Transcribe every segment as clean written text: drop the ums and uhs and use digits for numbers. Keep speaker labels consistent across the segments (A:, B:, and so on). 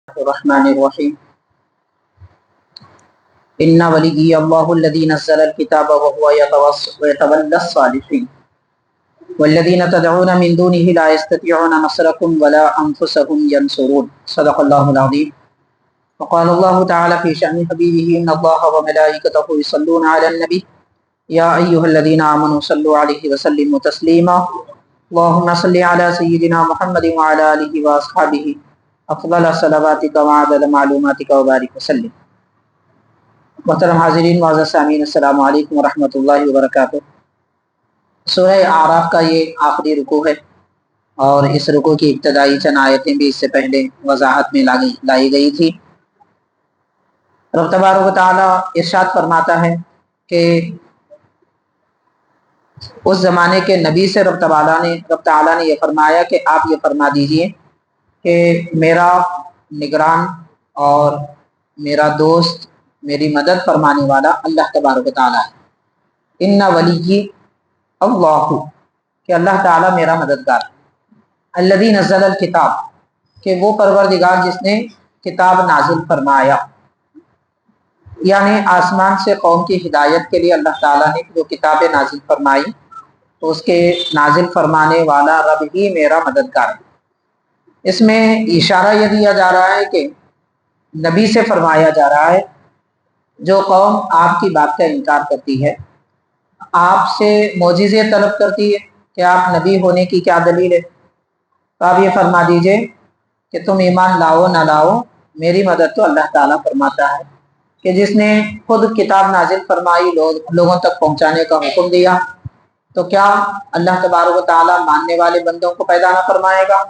A: الرحمن الرحیم ان ولی اللہ الذی نزل الکتاب وهو یتولی الصالحین والذین تدعون من دونه لا یستطیعون نصرکم ولا انفسهم ینصرون صدق اللہ العظیم وقال اللہ تعالی فی شأن حبیبہ ان اللہ وملائکتہ یصلون علی النبی یا ایھا الذین آمنوا صلوا علیہ وسلموا تسلیما اللهم صل علی سیدنا محمد وعلی آلہ واصحابہ افضل صلواتک وعدد معلوماتک وبارک وسلم۔ محترم حاضرین معزز سامعین، السلام علیکم ورحمۃ اللہ وبرکاتہ۔ سورہ اعراف کا یہ آخری رکوع ہے اور اس رکوع کی ابتدائی چند آیتیں بھی اس سے پہلے وضاحت میں لائی گئی تھی۔ رب تبارک و تعالی ارشاد فرماتا ہے کہ اس زمانے کے نبی سے رب تعالی نے یہ فرمایا کہ آپ یہ فرما دیجئے کہ میرا نگران اور میرا دوست، میری مدد فرمانے والا اللہ تبارک و تعالی ہے۔ ان ولی اللہ، کہ اللہ تعالی میرا مددگار ہے۔ الذی نزل الکتاب، کہ وہ پروردگار جس نے کتاب نازل فرمایا، یعنی آسمان سے قوم کی ہدایت کے لیے اللہ تعالیٰ نے جو کتاب نازل فرمائی تو اس کے نازل فرمانے والا رب ہی میرا مددگار ہے۔ اس میں اشارہ یہ دیا جا رہا ہے کہ نبی سے فرمایا جا رہا ہے جو قوم آپ کی بات کا انکار کرتی ہے، آپ سے معجزے طلب کرتی ہے کہ آپ نبی ہونے کی کیا دلیل ہے، تو آپ یہ فرما دیجئے کہ تم ایمان لاؤ نہ لاؤ، میری مدد تو اللہ تعالیٰ فرماتا ہے کہ جس نے خود کتاب نازل فرمائی، لوگوں تک پہنچانے کا حکم دیا، تو کیا اللہ تبارک و تعالیٰ ماننے والے بندوں کو پیدا نہ فرمائے گا؟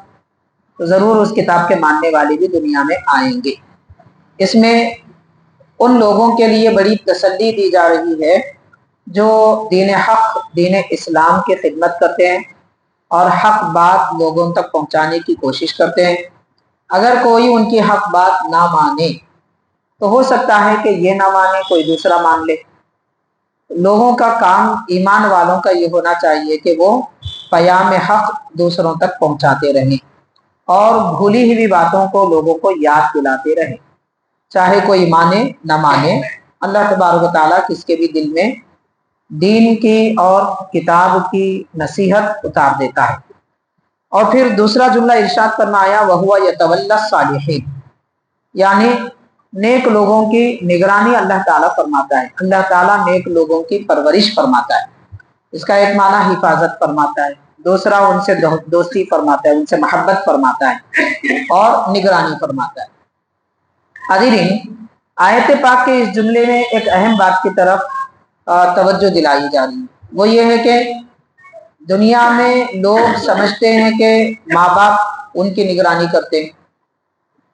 A: تو ضرور اس کتاب کے ماننے والے بھی دنیا میں آئیں گے۔ اس میں ان لوگوں کے لیے بڑی تسلی دی جا رہی ہے جو دین حق، دین اسلام کی خدمت کرتے ہیں اور حق بات لوگوں تک پہنچانے کی کوشش کرتے ہیں۔ اگر کوئی ان کی حق بات نہ مانے تو ہو سکتا ہے کہ یہ نہ مانے، کوئی دوسرا مان لے۔ لوگوں کا کام، ایمان والوں کا یہ ہونا چاہیے کہ وہ پیام حق دوسروں تک پہنچاتے رہیں اور بھولی ہوئی باتوں کو لوگوں کو یاد دلاتے رہیں، چاہے کوئی مانے نہ مانے۔ اللہ تبارک و تعالیٰ کس کے بھی دل میں دین کی اور کتاب کی نصیحت اتار دیتا ہے۔ اور پھر دوسرا جملہ ارشاد فرمایا وَهُوَ يَتَوَلَّى الصَّالِحِينَ، یعنی نیک لوگوں کی نگرانی اللہ تعالیٰ فرماتا ہے۔ اللہ تعالیٰ نیک لوگوں کی پرورش فرماتا ہے۔ اس کا ایک معنی حفاظت فرماتا ہے، دوسرا ان سے دوستی فرماتا ہے، ان سے محبت فرماتا ہے اور نگرانی فرماتا ہے۔ حاضرین، آیت پاک کے اس جملے میں ایک اہم بات کی طرف توجہ دلائی جا رہی ہے، وہ یہ ہے کہ دنیا میں لوگ سمجھتے ہیں کہ ماں باپ ان کی نگرانی کرتے ہیں،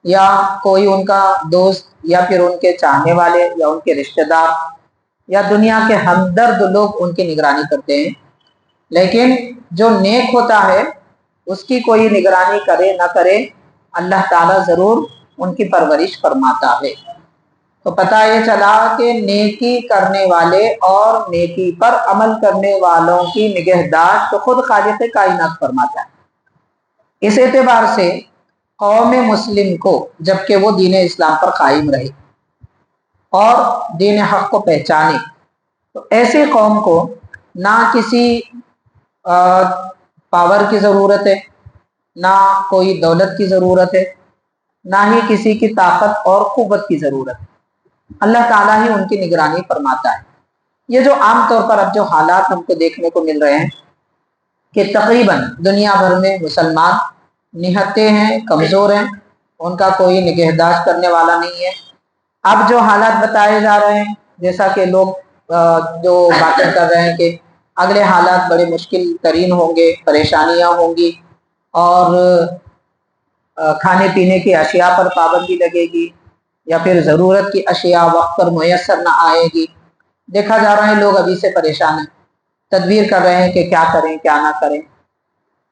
A: یا کوئی ان کا دوست، یا پھر ان کے چاہنے والے، یا ان کے رشتہ دار، یا دنیا کے ہمدرد لوگ ان کی نگرانی کرتے ہیں۔ لیکن جو نیک ہوتا ہے اس کی کوئی نگرانی کرے نہ کرے، اللہ تعالیٰ ضرور ان کی پرورش فرماتا ہے۔ تو پتہ یہ چلا کہ نیکی کرنے والے اور نیکی پر عمل کرنے والوں کی نگہداشت تو خود خالق کائنات فرماتا ہے۔ اس اعتبار سے قوم مسلم کو، جبکہ وہ دین اسلام پر قائم رہے اور دین حق کو پہچانے، تو ایسے قوم کو نہ کسی پاور کی ضرورت ہے، نہ کوئی دولت کی ضرورت ہے، نہ ہی کسی کی طاقت اور قوت کی ضرورت ہے۔ اللہ تعالیٰ ہی ان کی نگرانی فرماتا ہے۔ یہ جو عام طور پر اب جو حالات ہم کو دیکھنے کو مل رہے ہیں کہ تقریباً دنیا بھر میں مسلمان نہتے ہیں، کمزور ہیں، ان کا کوئی نگہداشت کرنے والا نہیں ہے۔ اب جو حالات بتائے جا رہے ہیں، جیسا کہ لوگ جو باتیں کر رہے ہیں کہ اگلے حالات بڑے مشکل ترین ہوں گے، پریشانیاں ہوں گی اور کھانے پینے کی اشیاء پر پابندی لگے گی، یا پھر ضرورت کی اشیاء وقت پر میسر نہ آئے گی۔ دیکھا جا رہا ہے لوگ ابھی سے پریشان ہیں، تدبیر کر رہے ہیں کہ کیا کریں کیا نہ کریں۔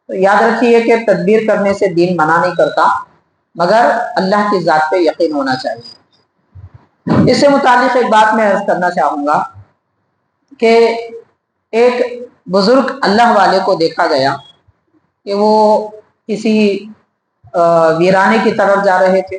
A: تو یاد رکھیے کہ تدبیر کرنے سے دین منع نہیں کرتا، مگر اللہ کی ذات پہ یقین ہونا چاہیے۔ اس سے متعلق ایک بات میں عرض کرنا چاہوں گا کہ ایک بزرگ اللہ والے کو دیکھا گیا کہ وہ کسی ویرانے کی طرف جا رہے تھے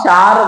A: 4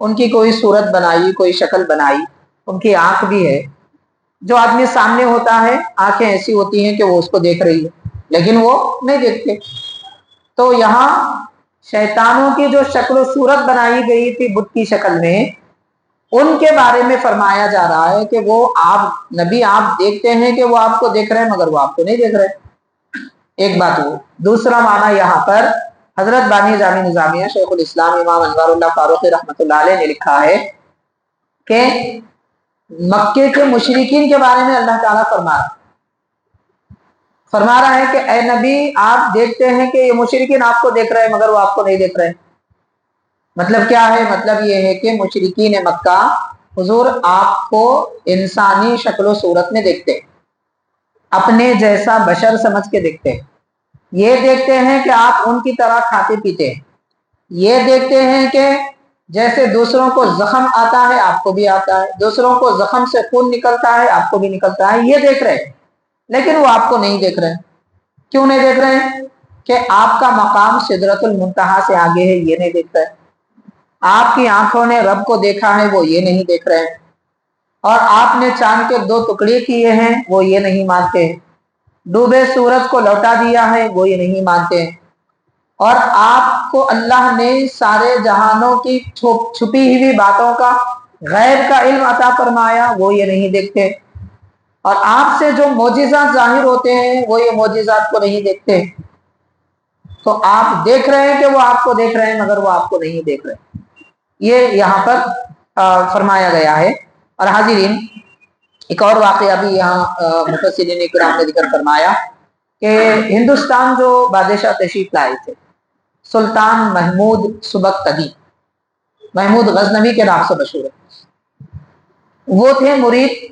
A: ان کی کوئی صورت بنائی, کوئی شکل بنائی, ان کی آنکھ بھی ہے. جو آدمی سامنے ہوتا ہے آنکھیں ایسی ہوتی ہیں کہ وہ اس کو دیکھ رہی ہے لیکن وہ نہیں دیکھتے. تو یہاں شیطانوں کی جو شکل و صورت بنائی گئی تھی بت کی شکل میں, ان کے بارے میں فرمایا جا رہا ہے کہ وہ آپ نبی آپ دیکھتے ہیں کہ وہ آپ کو دیکھ رہے ہیں مگر وہ آپ کو نہیں دیکھ رہے. ایک بات وہ. دوسرا معنی یہاں پر حضرت بانی جامع نظامیہ شیخ الاسلام امام انوار اللہ فاروقی رحمۃ اللہ علیہ نے لکھا ہے کہ مکے کے مشرکین کے بارے میں اللہ تعالیٰ فرما رہا ہے کہ اے نبی آپ دیکھتے ہیں کہ یہ مشرکین آپ کو دیکھ رہے ہیں مگر وہ آپ کو نہیں دیکھ رہے. مطلب کیا ہے؟ مطلب یہ ہے کہ مشرکین مکہ حضور آپ کو انسانی شکل و صورت میں دیکھتے, اپنے جیسا بشر سمجھ کے دیکھتے. یہ دیکھتے ہیں کہ آپ ان کی طرح کھاتے پیتے, یہ دیکھتے ہیں کہ جیسے دوسروں کو زخم آتا ہے آپ کو بھی آتا ہے, دوسروں کو زخم سے خون نکلتا ہے آپ کو بھی نکلتا ہے. یہ دیکھ رہے ہیں لیکن وہ آپ کو نہیں دیکھ رہے. کیوں نہیں دیکھ رہے ہیں؟ کہ آپ کا مقام سدرۃ المنتہا سے آگے ہے, یہ نہیں دیکھ رہے. آپ کی آنکھوں نے رب کو دیکھا ہے, وہ یہ نہیں دیکھ رہے. اور آپ نے چاند کے 2 ٹکڑے کیے ہیں, وہ یہ نہیں مانتے. ڈوبے سورج کو لوٹا دیا ہے, وہ یہ نہیں مانتے. اور آپ کو اللہ نے سارے جہانوں کی چھپی ہوئی باتوں کا غیب کا علم عطا فرمایا, وہ یہ نہیں دیکھتے. اور آپ سے جو معجزات ظاہر ہوتے ہیں وہ یہ معجزات کو نہیں دیکھتے. تو آپ دیکھ رہے ہیں کہ وہ آپ کو دیکھ رہے ہیں مگر وہ آپ کو نہیں دیکھ رہے. یہ یہاں پر فرمایا گیا ہے. اور حاضرین ایک اور واقعہ بھی یہاں مفسرین کرام نے ذکر فرمایا کہ ہندوستان جو بادشاہ تشریف لائے تھے سلطان محمود سبکتگی, محمود غزنوی کے نام سے مشہور ہے, وہ تھے مرید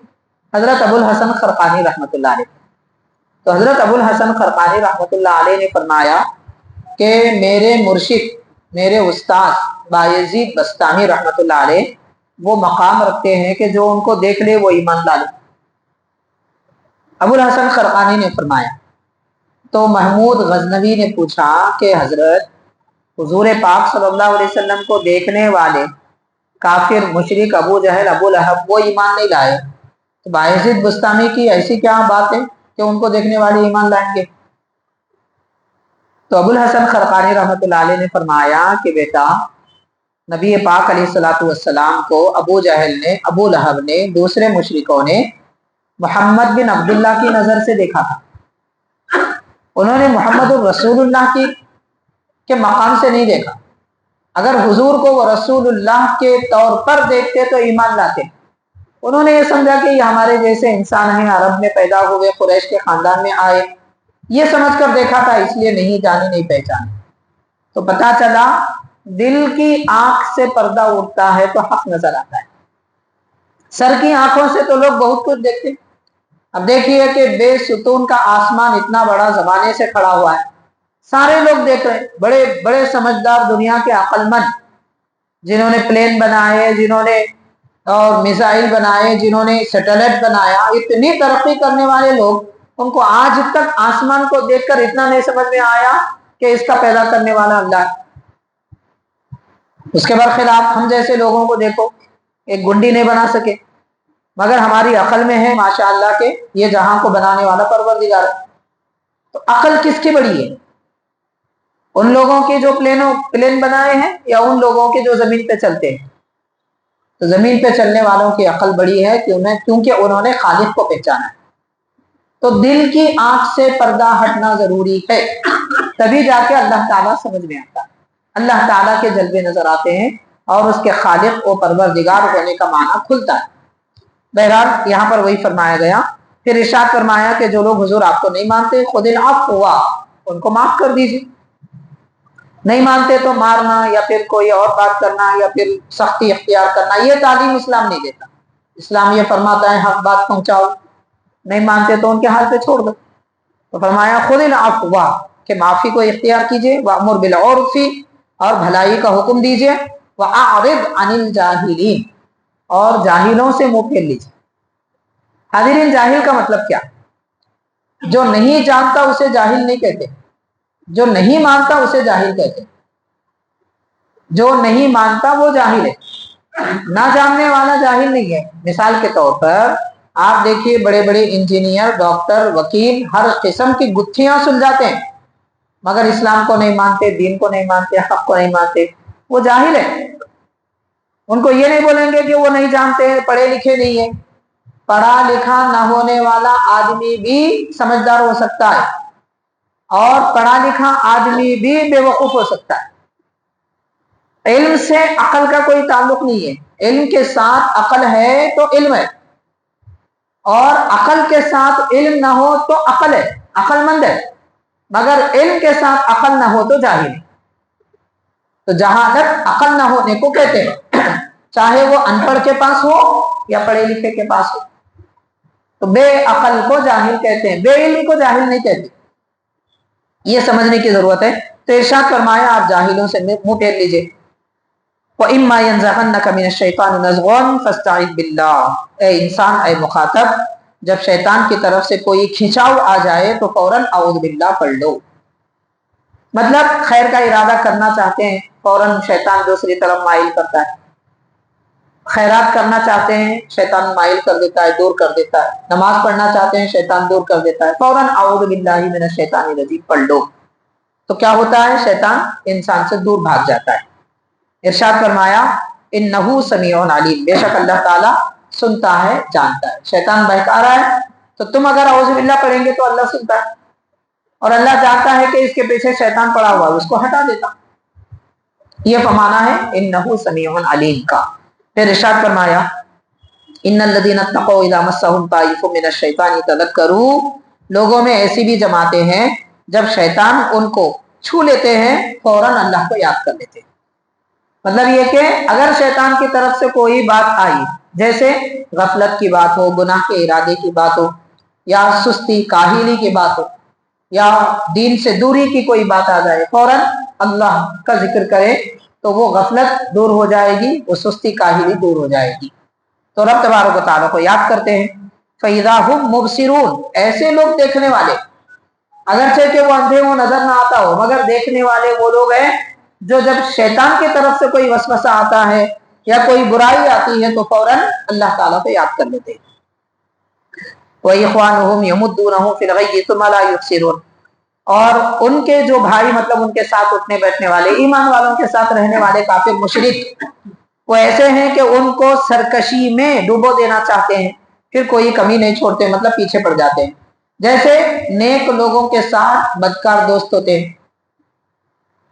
A: حضرت ابو الحسن خرقانی رحمۃ اللہ علیہ. تو حضرت ابو الحسن خرقانی رحمۃ اللہ علیہ نے فرمایا کہ میرے مرشد میرے استاد بایزید بستامی رحمۃ اللہ علیہ وہ مقام رکھتے ہیں کہ جو ان کو دیکھ لے وہ ایمان لا لے. ابو الحسن خرقانی نے فرمایا. تو محمود غزنوی نے پوچھا کہ حضرت حضور پاک صلی اللہ علیہ وسلم کو دیکھنے والے کافر مشرک ابو جہل ابو لہب وہ ایمان نہیں لائے, تو بایزید بستامی کی ایسی کیا بات ہے کہ ان کو دیکھنے والے ایمان لائیں گے؟ تو ابو الحسن خرقانی رحمۃ اللہ علیہ نے فرمایا کہ بیٹا نبی پاک علیہ الصلوۃ والسلام کو ابو جہل نے, ابو لہب نے, دوسرے مشرکوں نے محمد بن عبداللہ کی نظر سے دیکھا تھا. انہوں نے محمد الرسول اللہ کے مقام سے نہیں دیکھا. اگر حضور کو وہ رسول اللہ کے طور پر دیکھتے تو ایمان لاتے. انہوں نے یہ سمجھا کہ یہ ہمارے جیسے انسان ہیں, عرب میں پیدا ہوئے, قریش کے خاندان میں آئے, یہ سمجھ کر دیکھا تھا, اس لیے نہیں جانے نہیں پہچانے. تو پتا چلا دل کی آنکھ سے پردہ اٹھتا ہے تو حق نظر آتا ہے, سر کی آنکھوں سے تو لوگ بہت کچھ دیکھتے. اب دیکھیے کہ بے ستون کا آسمان اتنا بڑا زمانے سے کھڑا ہوا ہے, سارے لوگ دیکھ رہے ہیں, بڑے بڑے سمجھدار دنیا کے عقل مند جنہوں نے پلین بنائے, جنہوں نے اور میزائل بنائے, جنہوں نے سیٹلائٹ بنایا, اتنی ترقی کرنے والے لوگ, ان کو آج تک آسمان کو دیکھ کر اتنا نہیں سمجھ میں آیا کہ اس کا پیدا کرنے والا اللہ ہے. اس کے برخلاف ہم جیسے لوگوں کو دیکھو, ایک گنڈی نہیں بنا سکے مگر ہماری عقل میں ہے ماشاء اللہ کہ یہ جہاں کو بنانے والا پروردگار ہے. تو عقل کس کی بڑی ہے, ان لوگوں کے جو پلین بنائے ہیں یا ان لوگوں کے جو زمین پہ چلتے ہیں؟ تو زمین پہ چلنے والوں کی عقل بڑی ہے کیونکہ انہوں نے خالق کو پہچانا ہے. تو دل کی آنکھ سے پردہ ہٹنا ضروری ہے, تبھی جا کے اللہ تعالیٰ سمجھ میں آتا ہے, اللہ تعالیٰ کے جلوے نظر آتے ہیں اور اس کے خالق و پروردگار ہونے کا معنی کھلتا ہے. بہرحال یہاں پر وہی فرمایا گیا. پھر ارشاد فرمایا کہ جو لوگ حضور آپ کو نہیں مانتے خود العفو ہوا, ان کو معاف کر دیجیے. نہیں مانتے تو مارنا یا پھر کوئی اور بات کرنا یا پھر سختی اختیار کرنا, یہ تعلیم اسلام نہیں دیتا. اسلام یہ فرماتا ہے حق بات پہنچاؤ, نہیں مانتے تو ان کے حال پہ چھوڑ دو. تو فرمایا خذ العفو کہ معافی کو اختیار کیجیے, وامر بالعرف اور بھلائی کا حکم دیجیے, واعرض عن الجاہلین اور جاہلوں سے منہ پھیر لیجیے. حاضرین جاہل کا مطلب کیا؟ جو نہیں جانتا اسے جاہل نہیں کہتے, جو نہیں مانتا اسے جاہل کہتے. جو نہیں مانتا وہ جاہل ہے, نہ جاننے والا جاہل نہیں ہے. مثال کے طور پر آپ دیکھیے بڑے بڑے انجینئر، ڈاکٹر، وکیل ہر قسم کی گتھیاں سلجھاتے ہیں مگر اسلام کو نہیں مانتے، دین کو نہیں مانتے، حق کو نہیں مانتے. وہ جاہل ہے. ان کو یہ نہیں بولیں گے کہ وہ نہیں جانتے ہیں، پڑھے لکھے نہیں ہیں. پڑھا لکھا نہ ہونے والا آدمی بھی سمجھدار ہو سکتا ہے اور پڑھا لکھا آدمی بھی بے وقوف ہو سکتا ہے. علم سے عقل کا کوئی تعلق نہیں ہے. علم کے ساتھ عقل ہے تو علم ہے، اور عقل کے ساتھ علم نہ ہو تو عقل ہے، عقل مند ہے. مگر علم کے ساتھ عقل نہ ہو تو جاہل ہے. تو جہالت عقل نہ ہونے کو کہتے ہیں، چاہے وہ ان پڑھ کے پاس ہو یا پڑھے لکھے کے پاس ہو. تو بے عقل کو جاہل کہتے ہیں، بے علم کو جاہل نہیں کہتے. یہ سمجھنے کی ضرورت ہے. تو ارشاد فرمایا آپ جاہلوں سے منہ پھیر لیجئے. وَإِمَّا يَنزَغَنَّكَ مِنَ الشَّيْطَانِ نَزْغٌ فَاسْتَعِذْ بِاللَّهِ. اے انسان، اے مخاطب، جب شیطان کی طرف سے کوئی کھنچاؤ آ جائے تو فوراً اعوذ باللہ پڑھ لو. مطلب خیر کا ارادہ کرنا چاہتے ہیں، فوراً شیطان دوسری طرف مائل کرتا ہے. خیرات کرنا چاہتے ہیں، شیطان مائل کر دیتا ہے، دور کر دیتا ہے. نماز پڑھنا چاہتے ہیں، شیطان دور کر دیتا ہے. فوراً اعوذ باللہ من الشیطان الرجیم پڑھ لو. تو کیا ہوتا ہے؟ شیطان انسان سے دور بھاگ جاتا ہے. ارشاد فرمایا انہ سمیع علیم، بے شک اللہ تعالیٰ سنتا ہے، جانتا ہے. شیطان بہکا رہا ہے تو تم اگر اعوذ باللہ پڑھیں گے تو اللہ سنتا ہے، اور اللہ جانتا ہے کہ اس کے پیچھے شیطان پڑا ہوا ہے، اس کو ہٹا دیتا. یہ فمانا ہے انہ سمیع علیم کا. پھر ارشاد فرمایا ان الذین اتقوا اذا مسهم طائف من الشیطان تذکروا. لوگوں میں ایسی بھی جماعتیں ہیں جب شیطان ان کو چھو لیتے ہیں فوراً اللہ کو یاد کر لیتے ہیں. مطلب یہ کہ اگر شیطان کی طرف سے کوئی بات آئی، جیسے غفلت کی بات ہو، گناہ کے ارادے کی بات ہو، یا سستی کاہلی کی بات ہو، یا دین سے دوری کی کوئی بات آ جائے، فوراً اللہ کا ذکر کرے تو وہ غفلت دور ہو جائے گی، وہ سستی کاہلی دور ہو جائے گی. تو رب تبارک و تعالیٰ کو یاد کرتے ہیں. فَإِذَا هُمْ مُبْصِرُونَ. ایسے لوگ دیکھنے والے، اگرچہ کہ وہ اندھے ہو، نظر نہ آتا ہو، مگر دیکھنے والے وہ لوگ ہیں جو جب شیطان کی طرف سے کوئی وسوسہ آتا ہے یا کوئی برائی آتی ہے تو فوراً اللہ تعالیٰ کو یاد کر لیتے ہیں. وَإِخْوَانُهُمْ يَمُدُّونَهُمْ فِي الْغَيِّ ثُمَّ لَا يُبْصِرُونَ. اور ان کے جو بھائی، مطلب ان کے ساتھ اٹھنے بیٹھنے والے، ایمان والوں کے ساتھ رہنے والے کافر مشرک، وہ ایسے ہیں کہ ان کو سرکشی میں ڈوبو دینا چاہتے ہیں، پھر کوئی کمی نہیں چھوڑتے، مطلب پیچھے پڑ جاتے ہیں. جیسے نیک لوگوں کے ساتھ بدکار دوست ہوتے ہیں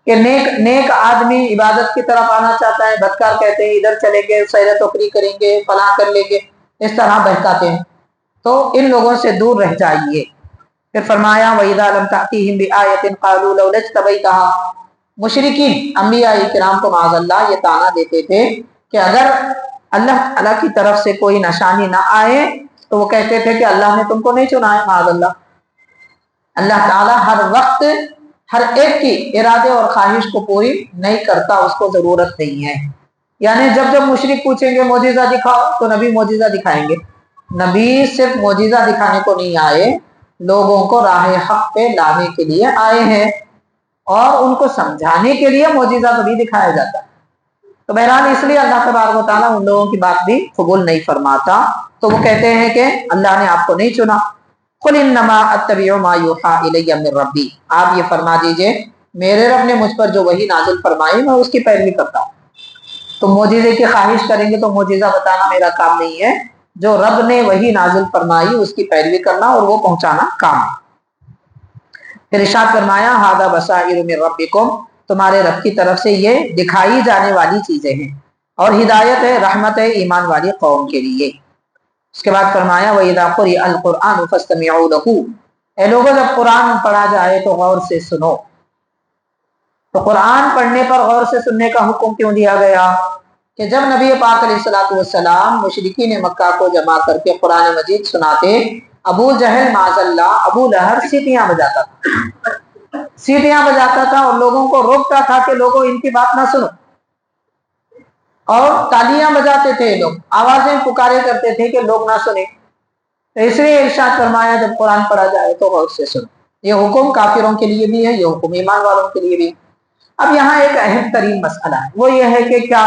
A: کہ نیک آدمی عبادت کی طرف آنا چاہتا ہے، بدکار کہتے ہیں ادھر چلیں گے، سیر تفریح کریں گے، فلاں کر لیں گے، اس طرح بہکاتے ہیں. تو ان لوگوں سے دور رہ جائیے. پھر فرمایا وَإِذَا لَمْ تَأْتِهِمْ بِآيَةٍ قَالُوا لَوْلَا اجْتَبَيْتَهَا. مشرکین انبیاء کرام کو معاذ اللہ یہ طعنہ دیتے تھے کہ اگر اللہ تعالیٰ کی طرف سے کوئی نشانی نہ آئے تو وہ کہتے تھے کہ اللہ نے تم کو نہیں چنا ہے. معاذ اللہ، اللہ تعالیٰ ہر وقت ہر ایک کی ارادے اور خواہش کو پوری نہیں کرتا، اس کو ضرورت نہیں ہے. یعنی جب جب مشرک پوچھیں گے معجزہ دکھاؤ تو نبی معجزہ دکھائیں گے. نبی صرف معجزہ دکھانے کو نہیں آئے، لوگوں کو راہ حق پہ لانے کے لیے آئے ہیں، اور ان کو سمجھانے کے لیے معجزہ کبھی دکھایا جاتا ہے. تو بہرحال اس لیے اللہ تبارک و تعالیٰ ان لوگوں کی بات بھی قبول نہیں فرماتا. تو وہ کہتے ہیں کہ اللہ نے آپ کو نہیں چنا. قُلْ إِنَّمَا أَتَّبِعُ مَا يُوحَىٰ إِلَيَّ مِن رَّبِّي. آپ یہ فرما دیجئے میرے رب نے مجھ پر جو وحی نازل فرمائی میں اس کی پیروی کرتا ہوں. تو معجزے کی خواہش کریں گے تو معجزہ بتانا میرا کام نہیں ہے، جو رب نے وحی نازل فرمائی اس کی پیروی کرنا اور وہ پہنچانا کام ہے. پھر ارشاد فرمایا ھذا بصائر من ربکم. تمہارے رب کی طرف سے یہ دکھائی جانے والی چیزیں ہیں اور ہدایت ہے، رحمت ہے ایمان والی قوم کے لیے. اس کے بعد فرمایا وَإِذَا قُرِئَ الْقُرْآنُ فَاسْتَمِعُوا لَهُ. اے لوگوں جب قرآن پڑھا جائے تو غور سے سنو. تو قرآن پڑھنے پر غور سے سننے کا حکم کیوں دیا گیا؟ کہ جب نبی پاک علیہ الصلوۃ والسلام مشرکین مکہ کو جمع کر کے قرآن مجید سناتے، ابو جہل معاذ اللہ، ابو لہب سیٹیاں بجاتا تھا، سیٹیاں بجاتا تھا اور لوگوں کو روکتا تھا کہ لوگوں ان کی بات نہ سنو، اور تالیاں بجاتے تھے لوگ، آوازیں پکارے کرتے تھے کہ لوگ نہ سنیں. تو اس لیے ارشاد فرمایا جب قرآن پڑھا جائے تو غور سے سنو. یہ حکم کافروں کے لیے بھی ہے، یہ حکم ایمان والوں کے لیے بھی. اب یہاں ایک اہم ترین مسئلہ ہے، وہ یہ ہے کہ کیا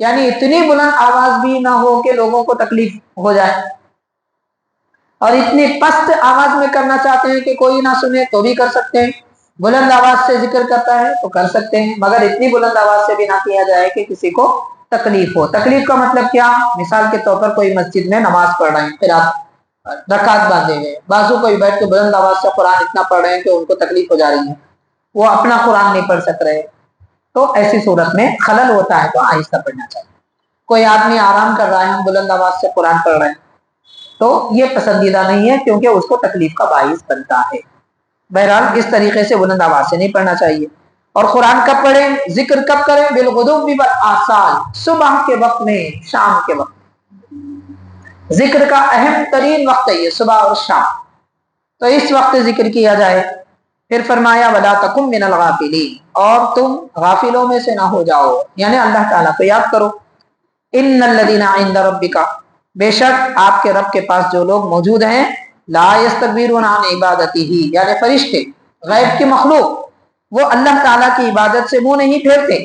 A: یعنی اتنی بلند آواز بھی نہ ہو کہ لوگوں کو تکلیف ہو جائے، اور اتنی پست آواز میں کرنا چاہتے ہیں کہ کوئی نہ سنے تو بھی کر سکتے ہیں، بلند آواز سے ذکر کرتا ہے تو کر سکتے ہیں، مگر اتنی بلند آواز سے بھی نہ کیا جائے کہ کسی کو تکلیف ہو۔ تکلیف کا مطلب کیا؟ مثال کے طور پر کوئی مسجد میں نماز پڑھ رہے ہیں، قرات رکعت باندھے ہوئے، بازو کوئی بیٹھ کے بلند آواز سے قرآن اتنا پڑھ رہے ہیں کہ ان کو تکلیف ہو جا رہی ہے، وہ اپنا قرآن نہیں پڑھ سک رہے، تو ایسی صورت میں خلل ہوتا ہے تو آہستہ پڑھنا چاہیے۔ کوئی آدمی آرام کر رہا ہے، ہم بلند آواز سے قرآن پڑھ رہے ہیں، تو یہ پسندیدہ نہیں ہے کیونکہ اس کو تکلیف کا باعث بنتا ہے۔ بہرحال اس طریقے سے بلند آواز سے نہیں پڑھنا چاہیے۔ اور قرآن کب پڑھیں، ذکر کب کریں؟ بالغدو والآصال، صبح کے وقت میں، شام کے وقت۔ ذکر کا اہم ترین وقت ہے یہ، صبح اور شام، تو اس وقت ذکر کیا جائے۔ پھر فرمایا وَلَا تَكُن مِّنَ الْغَافِلِينَ، اور تم غافلوں میں سے نہ ہو جاؤ، یعنی اللہ تعالیٰ کو یاد کرو۔ إِنَّ الَّذِينَ عِندَ رَبِّكَ، بے شک آپ کے رب کے پاس جو لوگ موجود ہیں، لا يستكبرون عن عبادته، یعنی فرشتے، غیب کی مخلوق، وہ اللہ تعالیٰ کی عبادت سے منہ نہیں پھیرتے،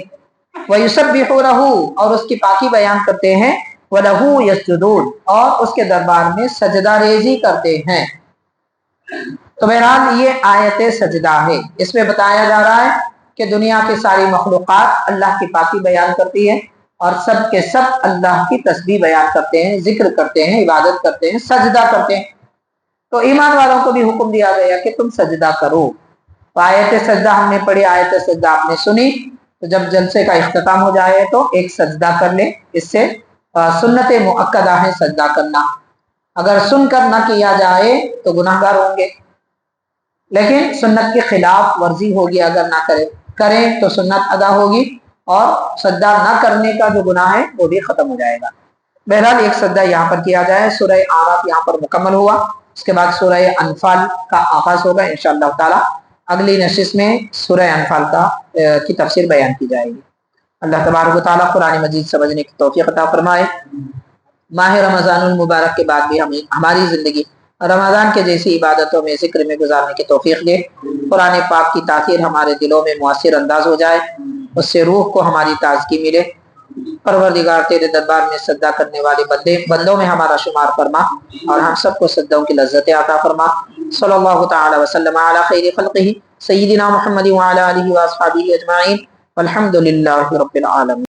A: وَيُسَبِّحُونَهُ، اور اس کی پاکی بیان کرتے ہیں، وَلَهُ يَسْجُدُونَ، اور اس کے دربار میں سجدہ ریزی کرتے ہیں۔ تو بہرحال یہ آیت سجدہ ہے، اس میں بتایا جا رہا ہے کہ دنیا کی ساری مخلوقات اللہ کی پاکی بیان کرتی ہے، اور سب کے سب اللہ کی تسبیح بیان کرتے ہیں، ذکر کرتے ہیں، عبادت کرتے ہیں، سجدہ کرتے ہیں۔ تو ایمان والوں کو بھی حکم دیا گیا کہ تم سجدہ کرو۔ تو آیت سجدہ ہم نے پڑھی، آیت سجدہ آپ نے سنی، تو جب جلسے کا اختتام ہو جائے تو ایک سجدہ کر لیں، اس سے سنت مؤکدہ ہے سجدہ کرنا، اگر سن کر نہ کیا جائے تو گناہ گار ہوں گے، لیکن سنت کے خلاف ورزی ہوگی اگر نہ کریں تو سنت ادا ہوگی، اور سجدہ نہ کرنے کا جو گناہ ہے وہ بھی ختم ہو جائے گا۔ بہرحال ایک سجدہ یہاں پر کیا جائے۔ سورہ اعراف یہاں پر مکمل ہوا، اس کے بعد سورہ انفال کا آغاز ہوگا انشاءاللہ تعالی۔ اگلی نشست میں سورہ انفال کی تفسیر بیان کی جائے گی۔ اللہ تبارک و تعالی قرآن مجید سمجھنے کی توفیق عطا فرمائے۔ ماہ رمضان المبارک کے بعد بھی ہماری زندگی رمضان کے جیسی عبادتوں میں، ذکر میں گزارنے کی توفیق دے۔ قرآن پاک کی تاثیر ہمارے دلوں میں مؤثر انداز ہو جائے، اس سے روح کو ہماری تازگی ملے۔ پروردگار تیرے دربار میں سجدہ کرنے والے بندوں میں ہمارا شمار فرما، اور ہم سب کو سجدوں کی لذتیں عطا فرما۔ صلی اللہ تعالی وسلم علی خیر خلقہ سیدنا محمد وعلی آلہ واصحابہ اجمعین، والحمد للہ رب العالمین۔